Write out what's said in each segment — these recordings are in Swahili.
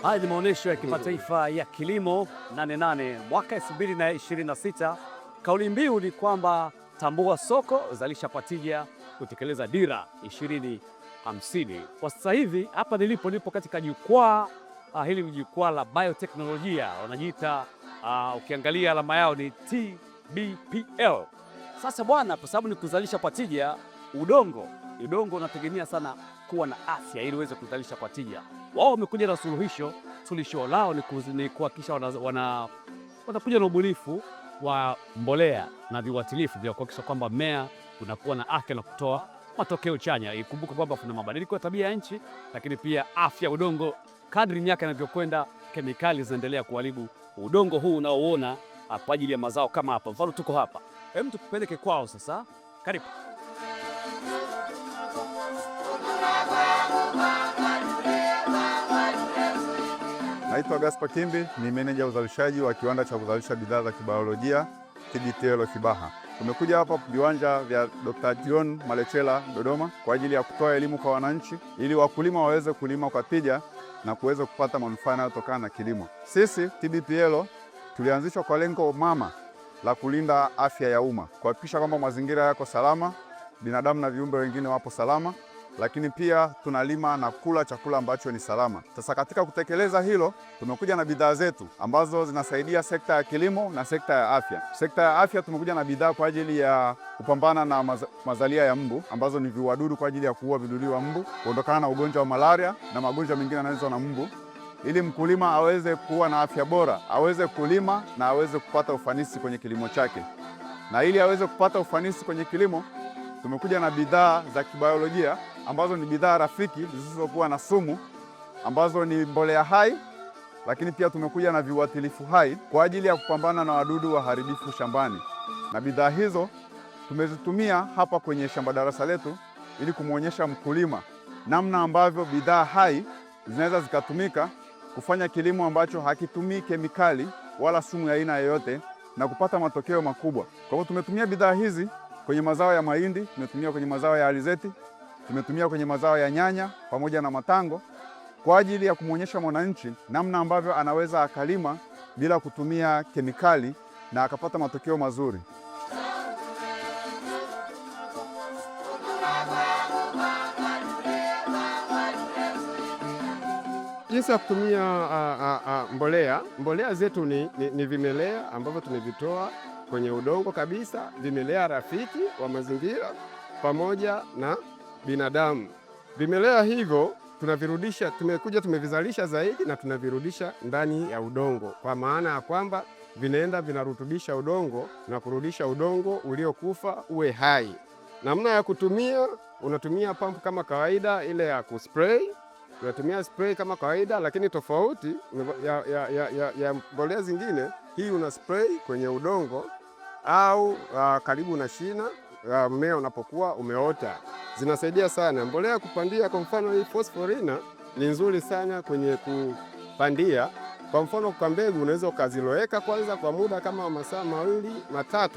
Haya ni maonyesho ya kimataifa ya kilimo 88 mwaka 2026. Kauli mbiu ni kwamba tambua soko, zalisha kwa tija, kutekeleza dira 2050. Kwa sasa hivi hapa nipo katika jukwaa hili ni jukwaa la bioteknolojia wanajiita, ukiangalia alama yao ni TBPL. Sasa bwana, kwa sababu ni kuzalisha kwa tija, udongo unategemea sana kuwa na afya ili uweze kuzalisha kwa tija. Wao wamekuja na suluhisho lao ni kuhakikisha wanakuja na ubunifu wa mbolea na viuatilifu vya kuhakikisha kwamba mmea unakuwa na afya na kutoa matokeo chanya. Ikumbuke kwamba kuna mabadiliko ya tabia ya nchi, lakini pia afya ya udongo. Kadri miaka inavyokwenda, kemikali zinaendelea kuharibu udongo huu unaoona kwa ajili ya mazao kama hapa. Mfano tuko hapa, hebu tukupeleke kwao sasa. Karibu. Naitwa Gaspar Kimbi, ni meneja uzalishaji wa kiwanda cha kuzalisha bidhaa za kibiolojia TBPL Kibaha. Tumekuja hapa viwanja vya Dr. John Malechela Dodoma kwa ajili ya kutoa elimu kwa wananchi ili wakulima waweze kulima kwa tija na kuweza kupata manufaa yanayotokana na kilimo. Sisi TBPL tulianzishwa kwa lengo mama la kulinda afya ya umma, kuhakikisha kwamba mazingira yako salama, binadamu na viumbe wengine wapo salama, lakini pia tunalima na kula chakula ambacho ni salama. Sasa katika kutekeleza hilo, tumekuja na bidhaa zetu ambazo zinasaidia sekta ya kilimo na sekta ya afya. Sekta ya afya tumekuja na bidhaa kwa ajili ya kupambana na mazalia ya mbu ambazo ni viuadudu kwa ajili ya kuua vidudu wa mbu, kuondokana na ugonjwa wa malaria na magonjwa mengine yanayoletwa na mbu, ili mkulima aweze kuwa na afya bora, aweze kulima na aweze kupata ufanisi kwenye kilimo chake. Na ili aweze kupata ufanisi kwenye kilimo, tumekuja na bidhaa za kibiolojia ambazo ni bidhaa rafiki zisizokuwa na sumu, ambazo ni mbolea hai, lakini pia tumekuja na viuatilifu hai kwa ajili ya kupambana na wadudu waharibifu shambani. Na bidhaa hizo tumezitumia hapa kwenye shamba darasa letu ili kumwonyesha mkulima namna ambavyo bidhaa hai zinaweza zikatumika kufanya kilimo ambacho hakitumii kemikali wala sumu ya aina yoyote na kupata matokeo makubwa. Kwa hivyo tumetumia bidhaa hizi kwenye mazao ya mahindi, tumetumia kwenye mazao ya alizeti, tumetumia kwenye mazao ya nyanya pamoja na matango kwa ajili ya kumwonyesha mwananchi namna ambavyo anaweza akalima bila kutumia kemikali na akapata matokeo mazuri. Jinsi ya kutumia mbolea zetu ni vimelea ambavyo tumevitoa kwenye udongo kabisa, vimelea rafiki wa mazingira pamoja na binadamu. Vimelea hivyo tunavirudisha, tumevizalisha zaidi na tunavirudisha ndani ya udongo, kwa maana ya kwamba vinaenda vinarutubisha udongo na kurudisha udongo uliokufa uwe hai. Namna ya kutumia, unatumia pampu kama kawaida ile ya kuspray. Unatumia spray kama kawaida, lakini tofauti ya mbolea zingine, hii una spray kwenye udongo au karibu na shina mmea unapokuwa umeota. Zinasaidia sana. Mbolea kupandia, kwa mfano hii fosforina ni nzuri sana kwenye kupandia. Kwa mfano kwa mbegu unaweza ukaziloweka kwanza kwa muda kama masaa 2-3,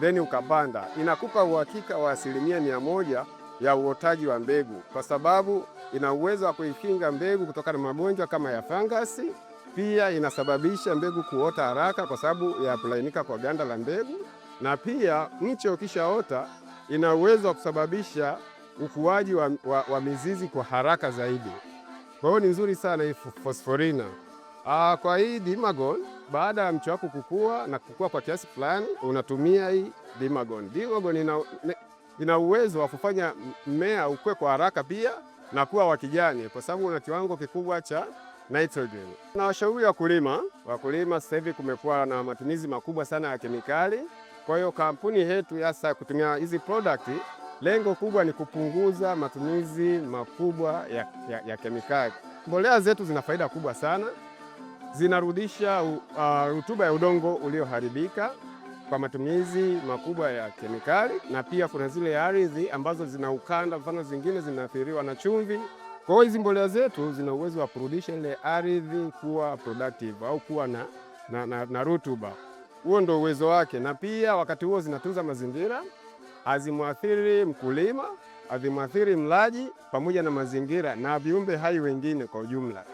then ukapanda. Inakupa uhakika wa 100% ya uotaji wa mbegu, kwa sababu ina uwezo wa kuikinga mbegu kutokana na magonjwa kama ya fangasi. Pia inasababisha mbegu kuota haraka kwa sababu ya kulainika kwa ganda la mbegu, na pia mche ukishaota ina uwezo wa kusababisha ukuaji wa mizizi kwa haraka zaidi. Kwa hiyo ni nzuri sana hii fosforina. Kwa hii Dimagon, baada ya mche wako kukua na kukua kwa kiasi fulani, unatumia hii Dimagon. Dimagon ina uwezo wa kufanya mmea ukue kwa haraka pia na kuwa wa kijani kwa sababu una kiwango kikubwa cha nitrogen. Na washauri wakulima, sasa hivi kumekuwa na matumizi makubwa sana ya kemikali. Kwa hiyo kampuni yetu hasa kutumia hizi product, lengo kubwa ni kupunguza matumizi makubwa ya kemikali. Mbolea zetu zina faida kubwa sana. Zinarudisha rutuba ya udongo ulioharibika kwa matumizi makubwa ya kemikali, na pia kuna zile ardhi ambazo zina ukanda, mfano zingine zinaathiriwa na chumvi. Kwa hiyo hizi mbolea zetu zina uwezo wa kurudisha ile ardhi kuwa productive au kuwa na rutuba. Huo ndio uwezo wake, na pia wakati huo zinatunza mazingira, hazimwathiri mkulima, hazimwathiri mlaji pamoja na mazingira na viumbe hai wengine kwa ujumla.